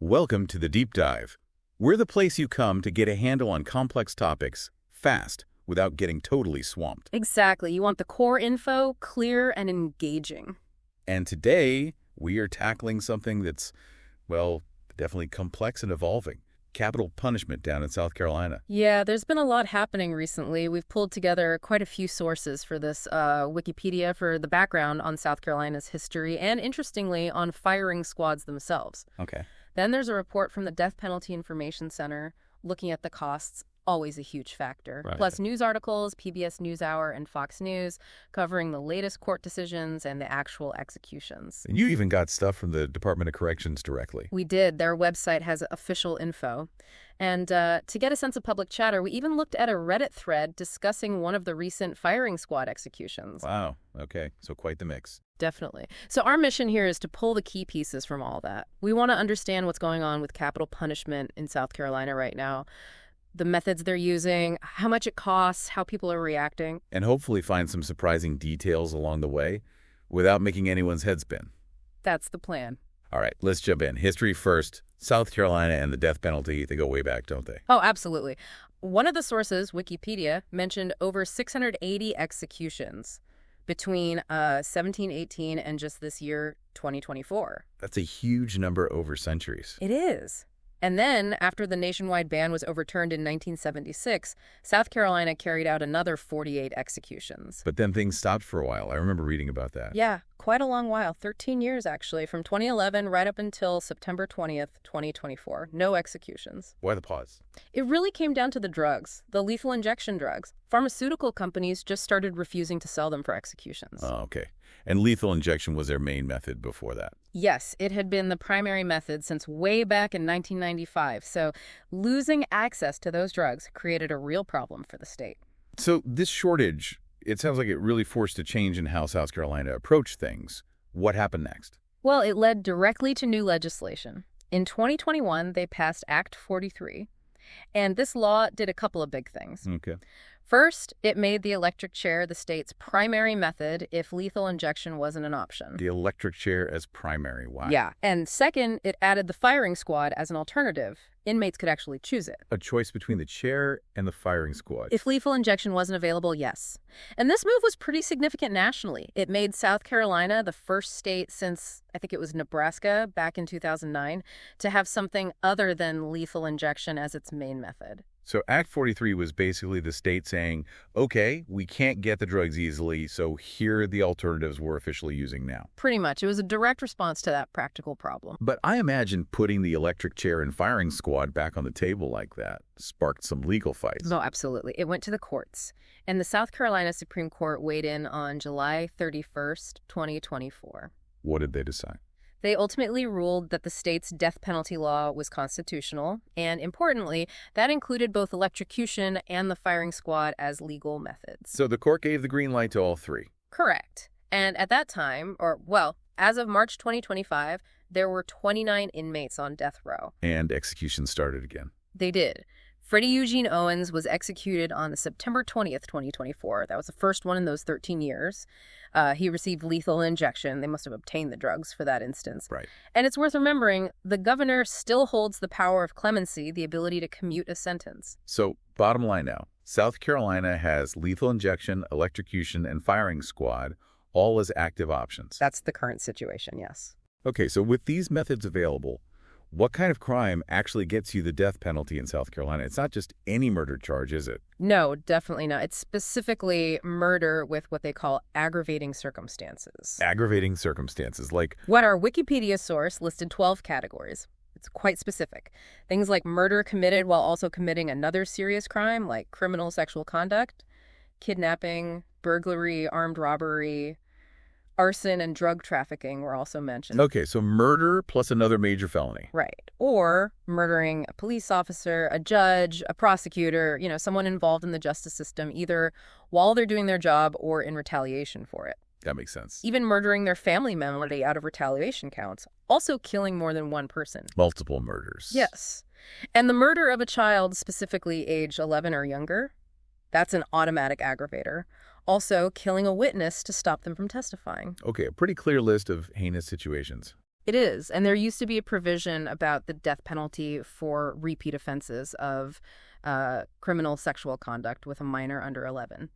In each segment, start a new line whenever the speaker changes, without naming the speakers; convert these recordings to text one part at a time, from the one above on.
Welcome to the Deep Dive. We're the place you come to get a handle on complex topics, fast, without getting totally swamped.
Exactly. You want the core info, clear and engaging.
And today, we are tackling something that's, well, definitely complex and evolving. Capital punishment down in South Carolina.
Yeah, there's been a lot happening recently. We've pulled together quite a few sources for this Wikipedia for the background on South Carolina's history and, interestingly, on firing squads themselves.
Okay.
Then there's a report from the Death Penalty Information Center looking at the costs, always a huge factor.
Right.
Plus news articles, PBS NewsHour and Fox News covering the latest court decisions and the actual executions.
And you even got stuff from the Department of Corrections directly.
We did. Their website has official info. And to get a sense of public chatter, we even looked at a Reddit thread discussing one of the recent firing squad executions.
Wow. Okay. So quite the mix.
Definitely. So our mission here is to pull the key pieces from all that. We want to understand what's going on with capital punishment in South Carolina right now, the methods they're using, how much it costs, how people are reacting.
And hopefully find some surprising details along the way without making anyone's head spin.
That's the plan.
All right, let's jump in. History first. South Carolina and the death penalty, they go way back, don't they?
Oh, absolutely. One of the sources, Wikipedia, mentioned over 680 executions between 1718 and just this year, 2024.
That's a huge number over centuries.
It is. And then, after the nationwide ban was overturned in 1976, South Carolina carried out another 48 executions.
But then things stopped for a while. I remember reading about that.
Yeah, quite a long while. 13 years, actually, from 2011 right up until September 20th, 2024. No executions.
Why the pause?
It really came down to the drugs, the lethal injection drugs. Pharmaceutical companies just started refusing to sell them for executions.
Oh, okay. And lethal injection was their main method before that.
Yes, it had been the primary method since way back in 1995. So losing access to those drugs created a real problem for the state.
So this shortage, it sounds like it really forced a change in how South Carolina approached things. What happened next?
Well, it led directly to new legislation. In 2021, they passed Act 43. And this law did a couple of big things.
Okay.
First, it made the electric chair the state's primary method if lethal injection wasn't an option.
The electric chair as primary. Why?
Yeah. And second, it added the firing squad as an alternative. Inmates could actually choose it.
A choice between the chair and the firing squad.
If lethal injection wasn't available, yes. And this move was pretty significant nationally. It made South Carolina the first state since, I think it was Nebraska, back in 2009, to have something other than lethal injection as its main method.
So Act 43 was basically the state saying, okay, we can't get the drugs easily, so here are the alternatives we're officially using now.
Pretty much. It was a direct response to that practical problem.
But I imagine putting the electric chair and firing squad back on the table like that sparked some legal fights.
No, absolutely. It went to the courts. And the South Carolina Supreme Court weighed in on July 31st, 2024.
What did they decide?
They ultimately ruled that the state's death penalty law was constitutional, and importantly, that included both electrocution and the firing squad as legal methods.
So the court gave the green light to all three.
Correct. And at that time, as of March 2025, there were 29 inmates on death row.
And execution started again.
They did. Freddie Eugene Owens was executed on September 20th, 2024. That was the first one in those 13 years. He received lethal injection. They must have obtained the drugs for that instance.
Right.
And it's worth remembering, the governor still holds the power of clemency, the ability to commute a sentence.
So bottom line now, South Carolina has lethal injection, electrocution, and firing squad all as active options.
That's the current situation, yes.
Okay, so with these methods available, what kind of crime actually gets you the death penalty in South Carolina? It's not just any murder charge, is it?
No, definitely not. It's specifically murder with what they call aggravating circumstances.
Aggravating circumstances, like...
What our Wikipedia source listed 12 categories. It's quite specific. Things like murder committed while also committing another serious crime, like criminal sexual conduct, kidnapping, burglary, armed robbery, arson, and drug trafficking were also mentioned.
Okay, so murder plus another major felony.
Right. Or murdering a police officer, a judge, a prosecutor, someone involved in the justice system, either while they're doing their job or in retaliation for it.
That makes sense.
Even murdering their family member out of retaliation counts. Also killing more than one person.
Multiple murders.
Yes. And the murder of a child, specifically age 11 or younger, that's an automatic aggravator. Also, killing a witness to stop them from testifying.
Okay, a pretty clear list of heinous situations.
It is, and there used to be a provision about the death penalty for repeat offenses of criminal sexual conduct with a minor under 11.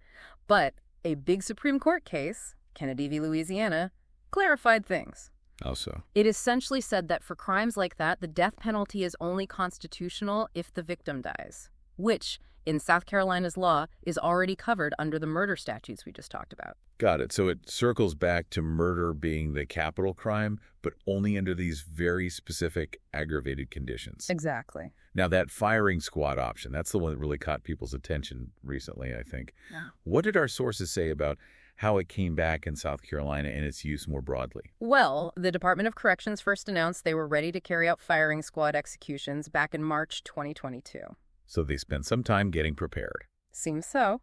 But a big Supreme Court case, Kennedy v. Louisiana, clarified things.
How so?
It essentially said that for crimes like that, the death penalty is only constitutional if the victim dies, which, in South Carolina's law, is already covered under the murder statutes we just talked about.
Got it. So it circles back to murder being the capital crime, but only under these very specific aggravated conditions.
Exactly.
Now, that firing squad option, that's the one that really caught people's attention recently, I think.
Yeah.
What did our sources say about how it came back in South Carolina and its use more broadly?
Well, the Department of Corrections first announced they were ready to carry out firing squad executions back in March 2022.
So they spent some time getting prepared.
Seems so.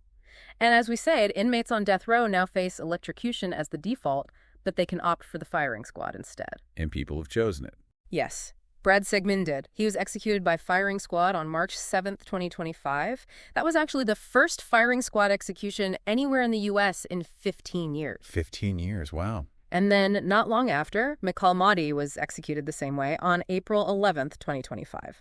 And as we said, inmates on death row now face electrocution as the default, but they can opt for the firing squad instead.
And people have chosen it.
Yes. Brad Sigmund did. He was executed by firing squad on March 7th, 2025. That was actually the first firing squad execution anywhere in the U.S. in 15 years.
15 years, wow.
And then, not long after, Mikal Mahdi was executed the same way on April 11th, 2025.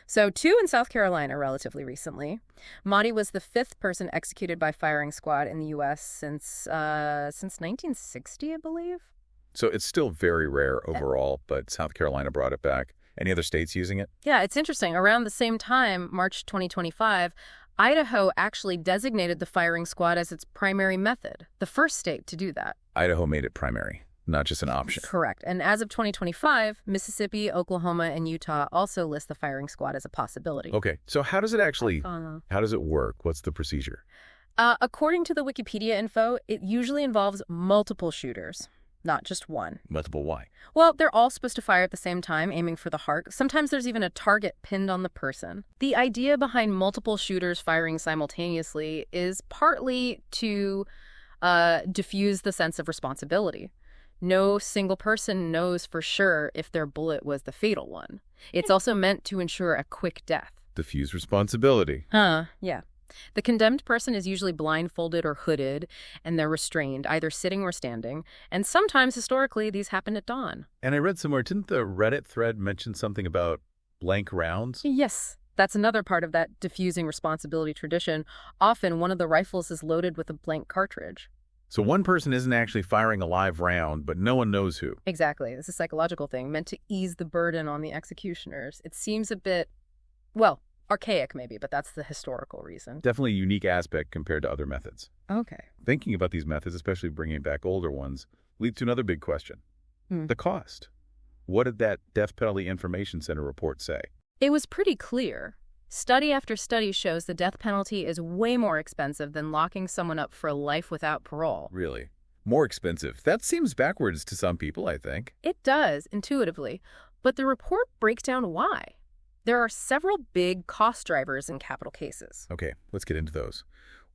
So 2 in South Carolina relatively recently. Mahdi was the 5th person executed by firing squad in the U.S. since 1960, I believe.
So it's still very rare overall, but South Carolina brought it back. Any other states using it?
Yeah, it's interesting. Around the same time, March 2025, Idaho actually designated the firing squad as its primary method, the first state to do that.
Idaho made it primary, not just an option.
Correct. And as of 2025, Mississippi, Oklahoma, and Utah also list the firing squad as a possibility.
Okay, so how does it work? What's the procedure?
According to the Wikipedia info, it usually involves multiple shooters, not just one.
Multiple why?
Well, they're all supposed to fire at the same time, aiming for the heart. Sometimes there's even a target pinned on the person. The idea behind multiple shooters firing simultaneously is partly to diffuse the sense of responsibility. No single person knows for sure if their bullet was the fatal one. It's also meant to ensure a quick death.
Diffuse responsibility.
Yeah. The condemned person is usually blindfolded or hooded, and they're restrained, either sitting or standing. And sometimes, historically, these happen at dawn.
And I read somewhere, didn't the Reddit thread mention something about blank rounds?
Yes. That's another part of that diffusing responsibility tradition. Often, one of the rifles is loaded with a blank cartridge.
So one person isn't actually firing a live round, but no one knows who.
Exactly. It's a psychological thing meant to ease the burden on the executioners. It seems a bit, well, archaic maybe, but that's the historical reason.
Definitely a unique aspect compared to other methods.
Okay.
Thinking about these methods, especially bringing back older ones, leads to another big question. The cost. What did that Death Penalty Information Center report say?
It was pretty clear. Study after study shows the death penalty is way more expensive than locking someone up for life without parole.
Really? More expensive? That seems backwards to some people, I think.
It does, intuitively. But the report breaks down why. There are several big cost drivers in capital cases.
Okay, let's get into those.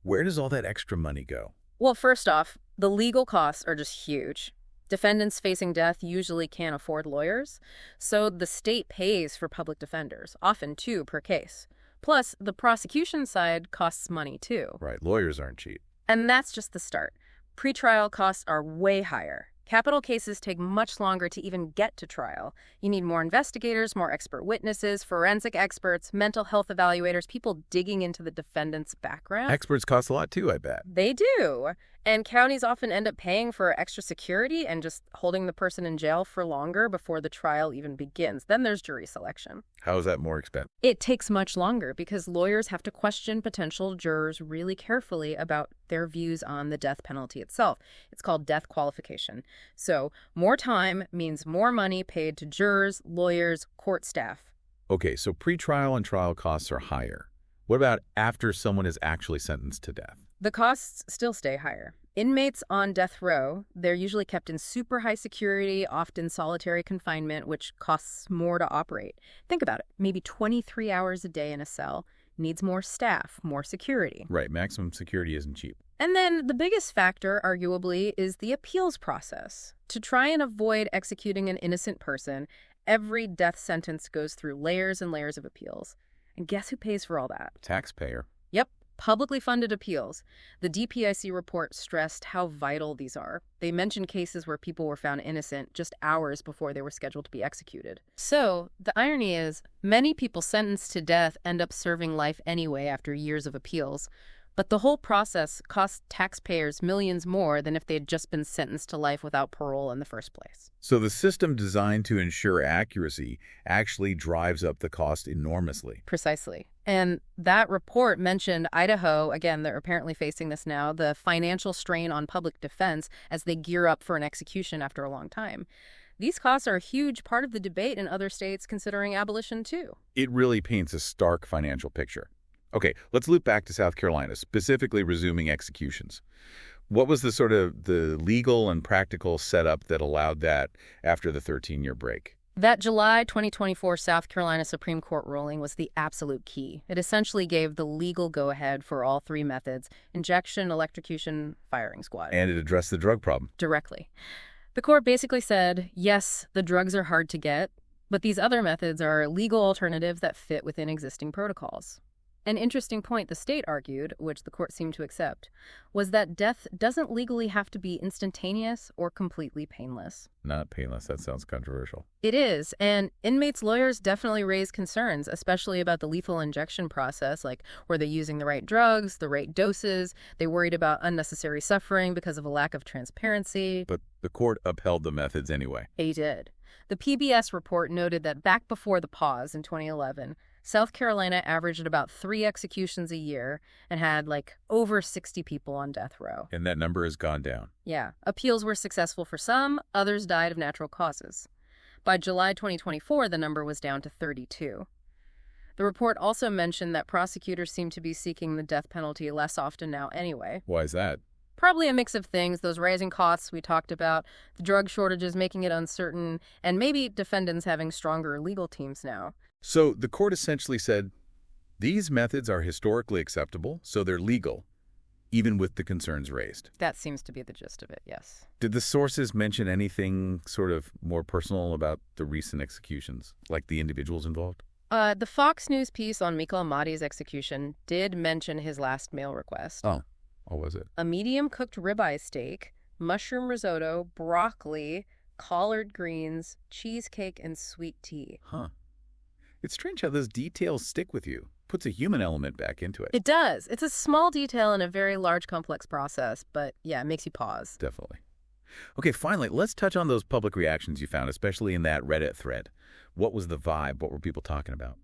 Where does all that extra money go?
Well, first off, the legal costs are just huge. Defendants facing death usually can't afford lawyers, so the state pays for public defenders, often 2 per case. Plus, the prosecution side costs money too.
Right, lawyers aren't cheap.
And that's just the start. Pretrial costs are way higher. Capital cases take much longer to even get to trial. You need more investigators, more expert witnesses, forensic experts, mental health evaluators, people digging into the defendant's background.
Experts cost a lot too, I bet.
They do. And counties often end up paying for extra security and just holding the person in jail for longer before the trial even begins. Then there's jury selection.
How is that more expensive?
It takes much longer because lawyers have to question potential jurors really carefully about their views on the death penalty itself. It's called death qualification. So more time means more money paid to jurors, lawyers, court staff.
Okay, so pretrial and trial costs are higher. What about after someone is actually sentenced to death?
The costs still stay higher. Inmates on death row, they're usually kept in super high security, often solitary confinement, which costs more to operate. Think about it. Maybe 23 hours a day in a cell needs more staff, more security.
Right, maximum security isn't cheap.
And then the biggest factor, arguably, is the appeals process. To try and avoid executing an innocent person, every death sentence goes through layers and layers of appeals. And guess who pays for all that?
Taxpayer.
Yep. publicly funded appeals. The DPIC report stressed how vital these are. They mentioned cases where people were found innocent just hours before they were scheduled to be executed. So, the irony is, many people sentenced to death end up serving life anyway after years of appeals. But the whole process cost taxpayers millions more than if they had just been sentenced to life without parole in the first place.
So the system designed to ensure accuracy actually drives up the cost enormously.
Precisely. And that report mentioned Idaho, again, they're apparently facing this now, the financial strain on public defense as they gear up for an execution after a long time. These costs are a huge part of the debate in other states considering abolition, too.
It really paints a stark financial picture. Okay, let's loop back to South Carolina, specifically resuming executions. What was the legal and practical setup that allowed that after the 13-year break?
That July 2024 South Carolina Supreme Court ruling was the absolute key. It essentially gave the legal go-ahead for all three methods: injection, electrocution, firing squad.
And it addressed the drug problem.
Directly. The court basically said, yes, the drugs are hard to get, but these other methods are legal alternatives that fit within existing protocols. An interesting point the state argued, which the court seemed to accept, was that death doesn't legally have to be instantaneous or completely painless.
Not painless. That sounds controversial.
It is, and inmates' lawyers definitely raised concerns, especially about the lethal injection process, like were they using the right drugs, the right doses? They worried about unnecessary suffering because of a lack of transparency.
But the court upheld the methods anyway.
It did. The PBS report noted that back before the pause in 2011, South Carolina averaged about 3 executions a year and had over 60 people on death row.
And that number has gone down.
Yeah. Appeals were successful for some, others died of natural causes. By July 2024, the number was down to 32. The report also mentioned that prosecutors seem to be seeking the death penalty less often now anyway.
Why is that?
Probably a mix of things, those rising costs we talked about, the drug shortages making it uncertain, and maybe defendants having stronger legal teams now.
So the court essentially said, these methods are historically acceptable, so they're legal, even with the concerns raised.
That seems to be the gist of it, yes.
Did the sources mention anything sort of more personal about the recent executions, like the individuals involved?
The Fox News piece on Mikal Mahdi's execution did mention his last meal request.
Oh, what was it?
A medium-cooked ribeye steak, mushroom risotto, broccoli, collard greens, cheesecake, and sweet tea.
Huh. It's strange how those details stick with you. Puts a human element back into it.
It does. It's a small detail in a very large, complex process, but yeah, it makes you pause.
Definitely. Okay, finally, let's touch on those public reactions you found, especially in that Reddit thread. What was the vibe? What were people talking about?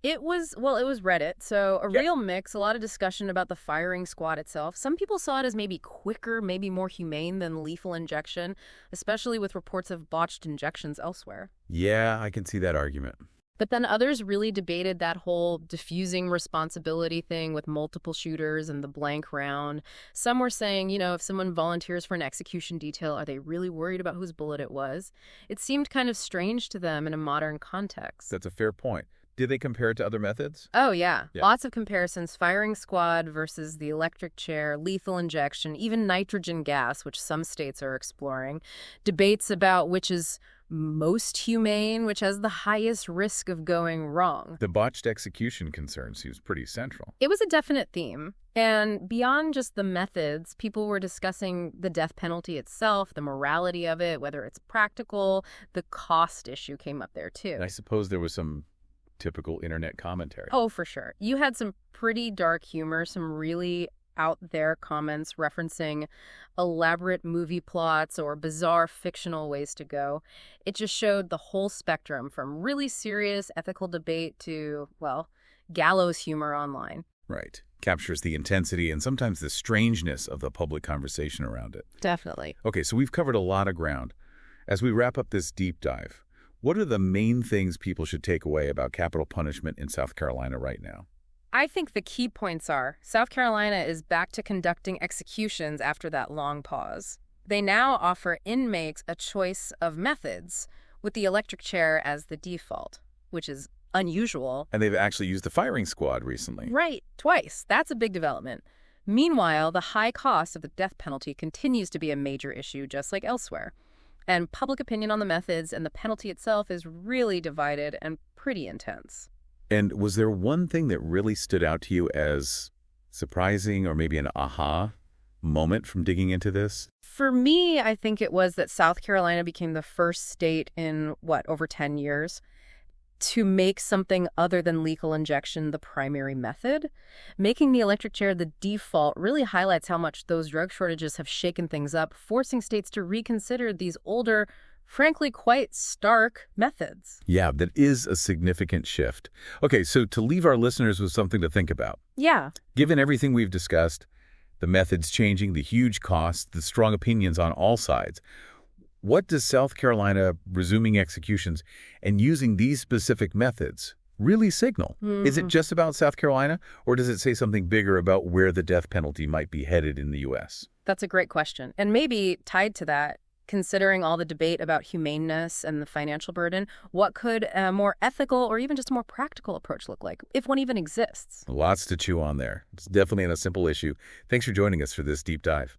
It was Reddit, so real mix, a lot of discussion about the firing squad itself. Some people saw it as maybe quicker, maybe more humane than lethal injection, especially with reports of botched injections elsewhere.
Yeah, I can see that argument.
But then others really debated that whole diffusing responsibility thing with multiple shooters and the blank round. Some were saying, if someone volunteers for an execution detail, are they really worried about whose bullet it was? It seemed kind of strange to them in a modern context.
That's a fair point. Did they compare it to other methods?
Oh, yeah. Lots of comparisons. Firing squad versus the electric chair, lethal injection, even nitrogen gas, which some states are exploring. Debates about which is most humane, which has the highest risk of going wrong.
The botched execution concern seems pretty central.
It was a definite theme. And beyond just the methods, people were discussing the death penalty itself, the morality of it, whether it's practical. The cost issue came up there, too.
And I suppose there was some typical internet commentary.
Oh, for sure. You had some pretty dark humor, some really out there comments referencing elaborate movie plots or bizarre fictional ways to go. It just showed the whole spectrum from really serious ethical debate to, gallows humor online.
Right. Captures the intensity and sometimes the strangeness of the public conversation around it.
Definitely.
Okay, so we've covered a lot of ground. As we wrap up this deep dive, what are the main things people should take away about capital punishment in South Carolina right now?
I think the key points are South Carolina is back to conducting executions after that long pause. They now offer inmates a choice of methods, with the electric chair as the default, which is unusual.
And they've actually used the firing squad recently.
Right, twice. That's a big development. Meanwhile, the high cost of the death penalty continues to be a major issue, just like elsewhere. And public opinion on the methods and the penalty itself is really divided and pretty intense.
And was there one thing that really stood out to you as surprising or maybe an aha moment from digging into this?
For me, I think it was that South Carolina became the first state in, over 10 years to make something other than lethal injection the primary method. Making the electric chair the default really highlights how much those drug shortages have shaken things up, forcing states to reconsider these older, frankly quite stark methods.
Yeah, that is a significant shift. Okay, so to leave our listeners with something to think about.
Yeah.
Given everything we've discussed, the methods changing, the huge costs, the strong opinions on all sides, what does South Carolina resuming executions and using these specific methods really signal? Is it just about South Carolina, or does it say something bigger about where the death penalty might be headed in the U.S.?
That's a great question. And maybe tied to that, considering all the debate about humaneness and the financial burden, what could a more ethical or even just a more practical approach look like, if one even exists?
Lots to chew on there. It's definitely not a simple issue. Thanks for joining us for this deep dive.